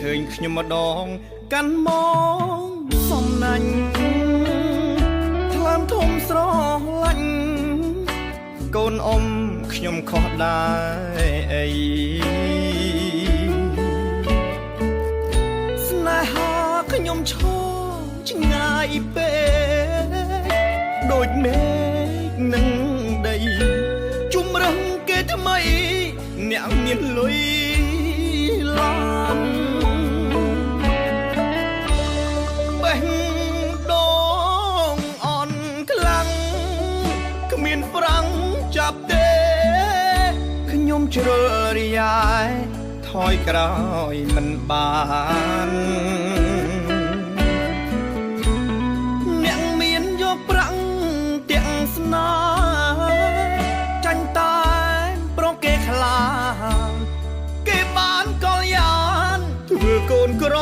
ឃើញខ្ញុំម្ដងកាន់មកសំណាញ់ថ្លើមធំស្រឡាញ់កូនអ៊ំខ្ញុំខុសដែរអីស្នេហាខ្ញុំឈរឆ្ងាយពេកដូចមេឃនឹងដីជំរឹងគេថ្មីអ្នកមានលុយឡានបេះដូងអន់ខ្លាំងគ្មានហ្វ្រាំងចាប់ទេខ្ញុំជ្រុលរាយថយក្រោយមិនបានអ្នកមានយកប្រាំងទាំងស្នាចាញ់តែប្រគេខ្លាគេបានកលយានធ្វើកូនក្រ